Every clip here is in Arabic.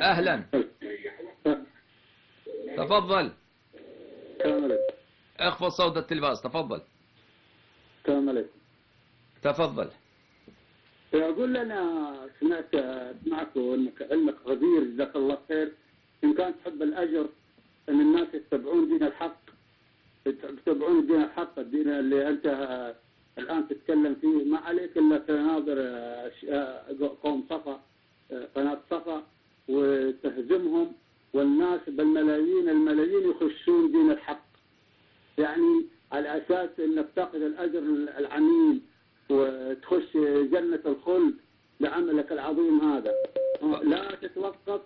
أهلا. تفضل. السلام عليكم. اخفض صوت التلفاز. تفضل. السلام عليكم. تفضل. أقول أنا سمعت إنك غزير جزاك الله خير. إن كان تحب الأجر أن الناس يتبعون دين الحق، يتبعون دين الحق، الدين اللي أنت الآن تتكلم فيه، ما عليك إلا تناظر قوم صفا، قناة صفا، وتهزمهم، والناس بالملايين الملايين يخشون دين الحق، يعني على أساس أنك تأخذ الأجر العميم وتخش جنة الخلد لعملك العظيم هذا. لا تتوقف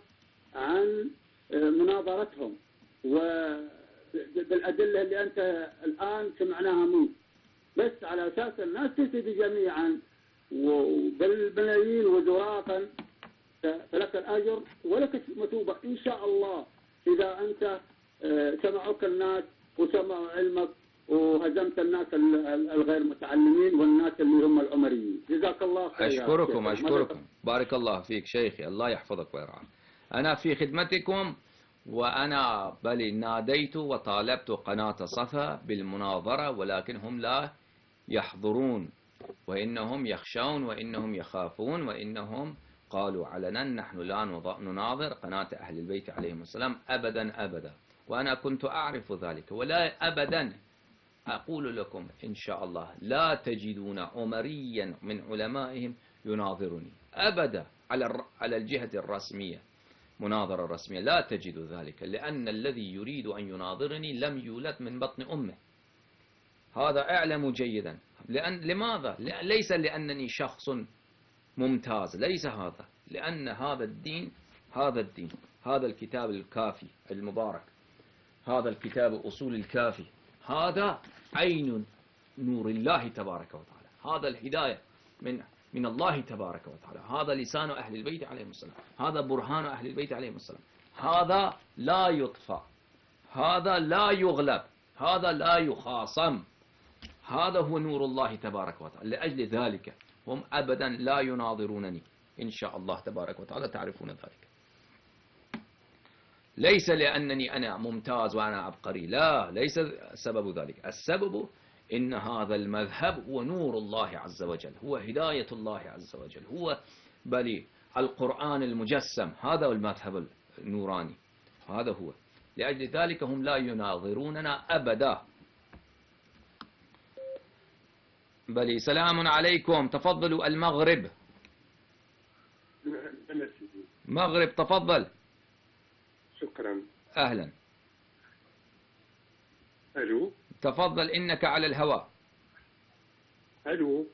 عن مناظرتهم وبالأدلة اللي أنت الآن سمعناها منك، بس على أساس الناس تهتدي جميعا وبالملايين وزرافا، فلك الأجر ولك مثوبة إن شاء الله، إذا أنت سمعوك الناس وسمعوا علمك وهزمت الناس الغير متعلمين والناس اللي هم العمريين. جزاك الله خير. أشكركم. بارك الله فيك شيخي، الله يحفظك ويرعاك. أنا في خدمتكم، وأنا بل ناديت وطالبت قناة صفا بالمناظرة، ولكن هم لا يحضرون، وإنهم يخشون وإنهم يخافون، وإنهم قالوا علنا نحن لا نناظر قناة أهل البيت عليهم السلام أبدا أبدا. وأنا كنت أعرف ذلك، ولا أبدا أقول لكم إن شاء الله لا تجدون عمريا من علمائهم يناظرني أبدا على الجهة الرسمية، مناظرة رسمية لا تجد ذلك، لأن الذي يريد أن يناظرني لم يولد من بطن أمه، هذا أعلم جيدا. لماذا؟ ليس لأنني شخص ممتاز، ليس هذا، لأن هذا الدين هذا الكتاب الكافي المبارك، هذا الكتاب أصول الكافي، هذا عين نور الله تبارك وتعالى، هذا الهداية من الله تبارك وتعالى، هذا لسان أهل البيت عليهم السلام، هذا برهان أهل البيت عليهم السلام، هذا لا يطفى، هذا لا يغلب، هذا لا يخاصم، هذا هو نور الله تبارك وتعالى. لأجل ذلك هم أبدا لا يناظرونني إن شاء الله تبارك وتعالى، تعرفون ذلك. ليس لأنني أنا ممتاز وأنا عبقري، لا، ليس سبب ذلك. السبب إن هذا المذهب هو نور الله عز وجل، هو هداية الله عز وجل، هو بل القرآن المجسم، هذا هو المذهب النوراني، هذا هو. لأجل ذلك هم لا يناظروننا أبدا. بل سلام عليكم. تفضلوا. المغرب. مغرب تفضل. شكرا. أهلا. ألو. تفضل إنك على الهواء. ألو.